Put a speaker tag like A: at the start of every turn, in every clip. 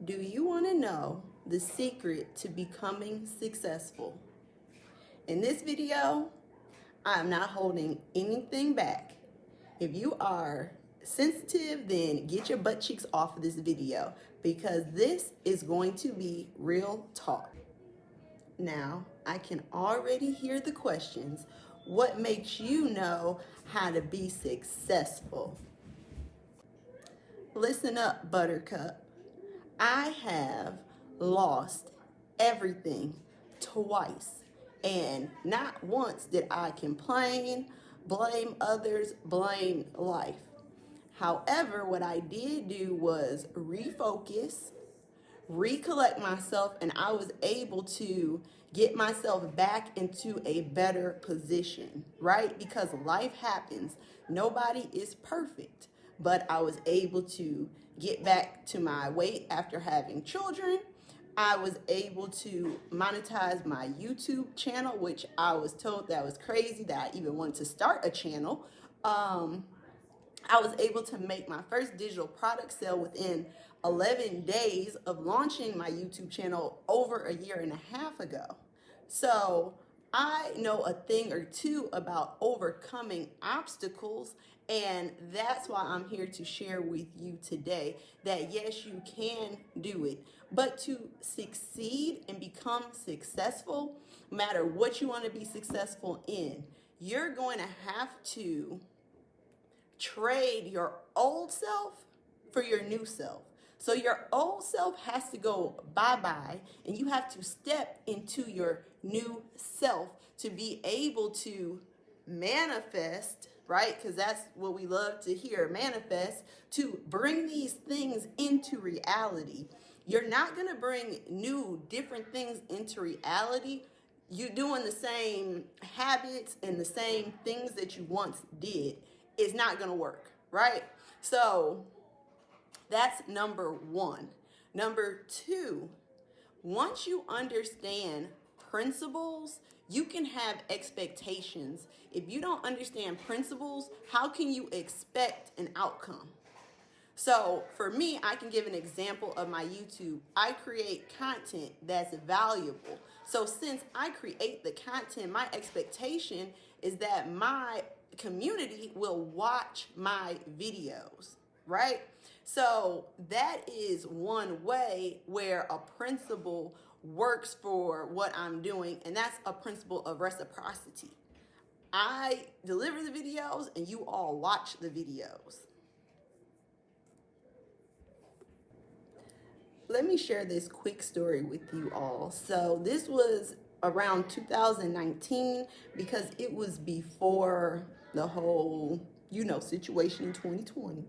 A: Do you want to know the secret to becoming successful? In this video, I'm not holding anything back. If you are sensitive, then get your butt cheeks off of this video because this is going to be real talk. Now, I can already hear the questions. What makes you know how to be successful? Listen up, Buttercup. I have lost everything twice, and not once did I complain, blame others, blame life. However, what I did do was refocus, recollect myself, and I was able to get myself back into a better position, right? Because life happens. Nobody is perfect, but I was able to get back to my weight after having children. I was able to monetize my YouTube channel, which I was told that was crazy that I even wanted to start a channel. I was able to make my first digital product sale within 11 days of launching my YouTube channel over a year and a half ago. So I know a thing or two about overcoming obstacles, and that's why I'm here to share with you today that yes, you can do it. But to succeed and become successful, no matter what you want to be successful in, you're going to have to trade your old self for your new self. So your old self has to go bye-bye, and you have to step into your new self to be able to manifest, right? Because that's what we love to hear, manifest, to bring these things into reality. You're not going to bring new, different things into reality. You're doing the same habits and the same things that you once did. It's not going to work, right? So that's number one. Number two, once you understand principles, you can have expectations. If you don't understand principles, how can you expect an outcome? So for me, I can give an example of my YouTube. I create content that's valuable. So since I create the content, my expectation is that my community will watch my videos, right? So that is one way where a principle works for what I'm doing, and that's a principle of reciprocity. I deliver the videos and you all watch the videos. Let me share this quick story with you all. So this was around 2019 because it was before the whole, situation in 2020,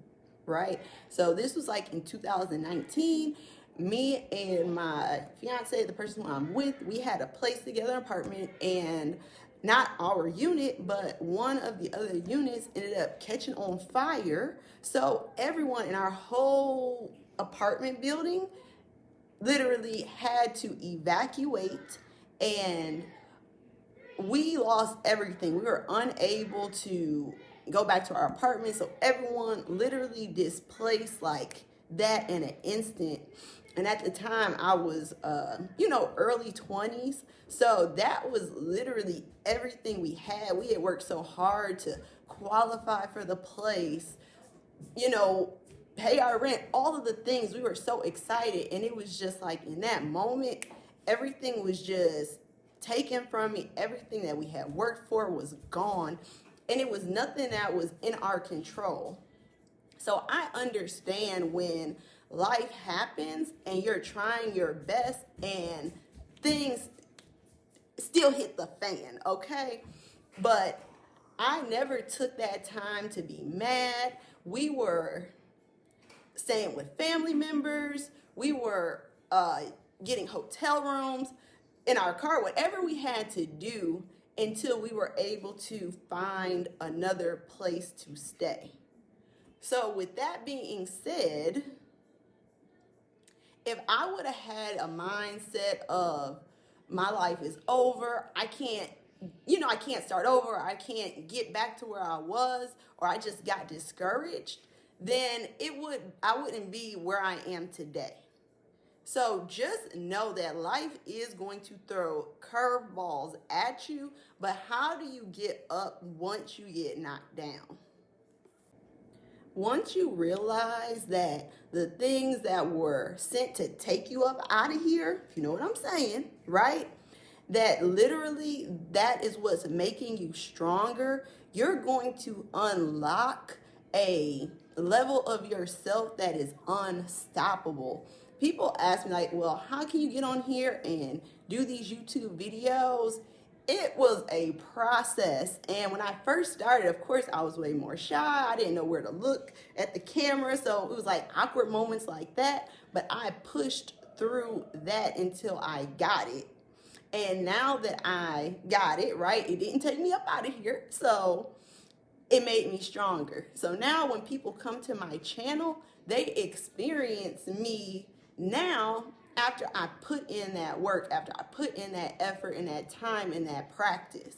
A: right? So this was like in 2019. Me and my fiance, the person who I'm with, we had a place together, apartment, and not our unit, but one of the other units ended up catching on fire. So everyone in our whole apartment building literally had to evacuate, and we lost everything. We were unable to go back to our apartment, so everyone literally displaced like that in an instant. And at the time I was early 20s, so that was literally everything we had. We had worked so hard to qualify for the place, pay our rent, all of the things. We were so excited, and it was just like in that moment, everything was just taken from me. Everything that we had worked for was gone, and it was nothing that was in our control. So I understand when life happens and you're trying your best and things still hit the fan, okay? But I never took that time to be mad. We were staying with family members. We were getting hotel rooms in our car, whatever we had to do until we were able to find another place to stay. So with that being said, if I would have had a mindset of my life is over, I can't start over, I can't get back to where I was, or I just got discouraged, then I wouldn't be where I am today. So just know that life is going to throw curveballs at you, but how do you get up once you get knocked down? Once you realize that the things that were sent to take you up out of here, if you know what I'm saying, right? That literally that is what's making you stronger. You're going to unlock a level of yourself that is unstoppable. People ask me like, well, how can you get on here and do these YouTube videos? It was a process. And when I first started, of course, I was way more shy. I didn't know where to look at the camera. So it was like awkward moments like that. But I pushed through that until I got it. And now that I got it, right, it didn't take me up out of here. So it made me stronger. So now when people come to my channel, they experience me now after I put in that work, after I put in that effort and that time and that practice.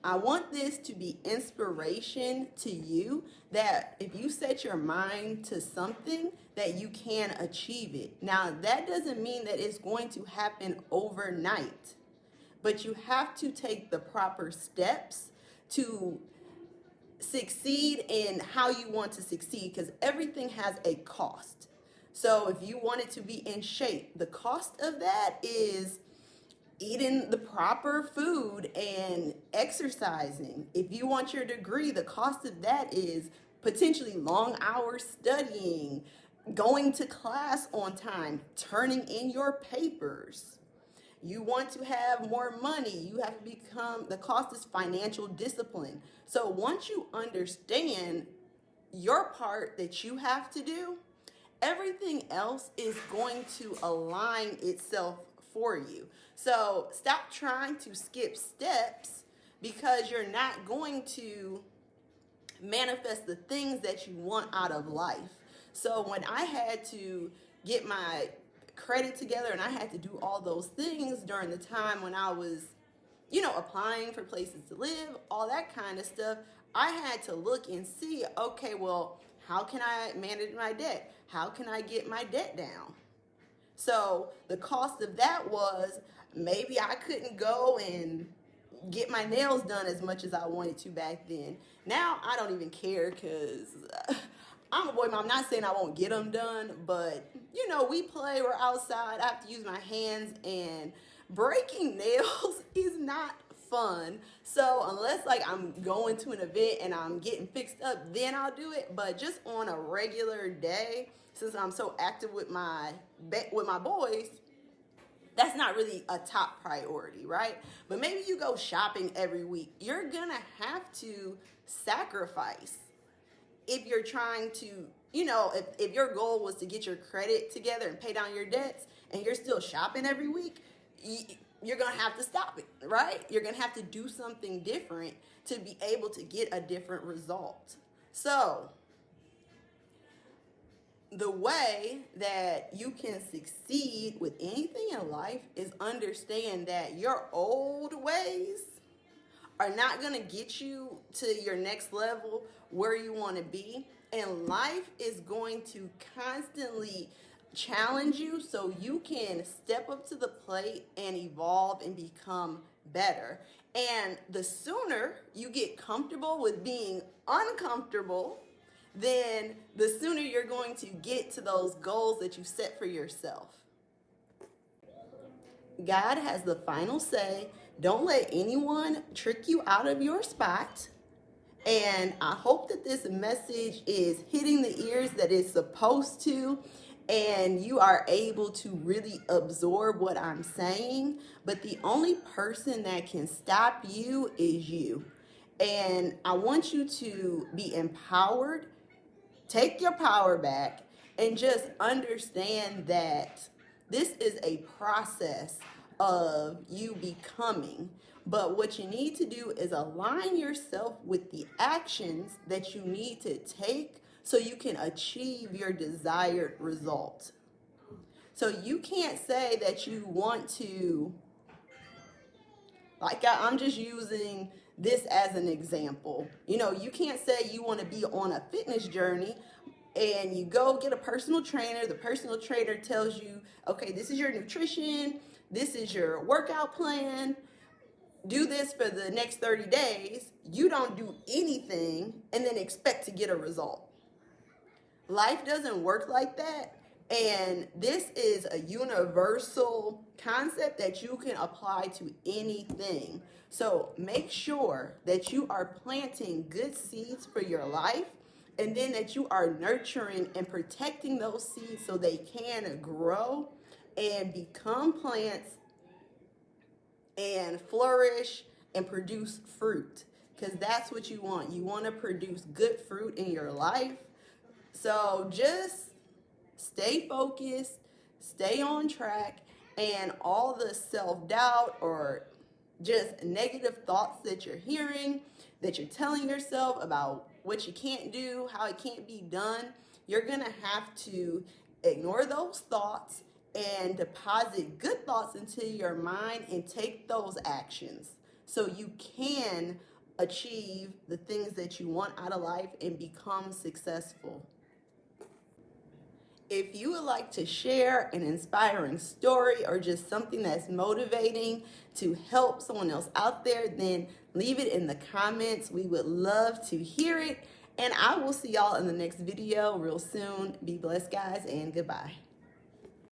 A: I want this to be inspiration to you that if you set your mind to something, that you can achieve it. Now, that doesn't mean that it's going to happen overnight, but you have to take the proper steps to succeed in how you want to succeed, because everything has a cost. So if you want it to be in shape, the cost of that is eating the proper food and exercising. If you want your degree, the cost of that is potentially long hours studying, going to class on time, turning in your papers. You want to have more money, you have to become, the cost is financial discipline. So once you understand your part that you have to do, everything else is going to align itself for you. So stop trying to skip steps, because you're not going to manifest the things that you want out of life. So when I had to get my credit together and I had to do all those things during the time when I was, applying for places to live, all that kind of stuff, I had to look and see, okay, well, how can I manage my debt? How can I get my debt down? So the cost of that was maybe I couldn't go and get my nails done as much as I wanted to back then. Now I don't even care, because I'm a boy mom. I'm not saying I won't get them done, but we play, we're outside. I have to use my hands, and breaking nails is not fun. So unless like I'm going to an event and I'm getting fixed up, then I'll do it. But just on a regular day, since I'm so active with my boys, that's not really a top priority, right? But maybe you go shopping every week. You're gonna have to sacrifice if you're trying to, if your goal was to get your credit together and pay down your debts, and you're still shopping every week, you're gonna have to stop it, right? You're gonna have to do something different to be able to get a different result. So the way that you can succeed with anything in life is understand that your old ways are not going to get you to your next level where you want to be. And life is going to constantly challenge you so you can step up to the plate and evolve and become better. And the sooner you get comfortable with being uncomfortable, then the sooner you're going to get to those goals that you set for yourself. God has the final say. Don't let anyone trick you out of your spot. And I hope that this message is hitting the ears that it's supposed to, and you are able to really absorb what I'm saying. But the only person that can stop you is you. And I want you to be empowered. Take your power back and just understand that this is a process of you becoming. But what you need to do is align yourself with the actions that you need to take so you can achieve your desired result. So you can't say that you want to, like I'm just using this as an example. You can't say you want to be on a fitness journey, and you go get a personal trainer. The personal trainer tells you, okay, this is your nutrition, this is your workout plan, do this for the next 30 days. You don't do anything and then expect to get a result. Life doesn't work like that. And this is a universal concept that you can apply to anything. So make sure that you are planting good seeds for your life, and then that you are nurturing and protecting those seeds so they can grow and become plants and flourish and produce fruit. Because that's what you want. You want to produce good fruit in your life. So just stay focused, stay on track, and all the self-doubt or just negative thoughts that you're hearing, that you're telling yourself about what you can't do, how it can't be done, you're gonna have to ignore those thoughts and deposit good thoughts into your mind and take those actions so you can achieve the things that you want out of life and become successful. If you would like to share an inspiring story or just something that's motivating to help someone else out there, then leave it in the comments. We would love to hear it. And I will see y'all in the next video real soon. Be blessed, guys, and goodbye.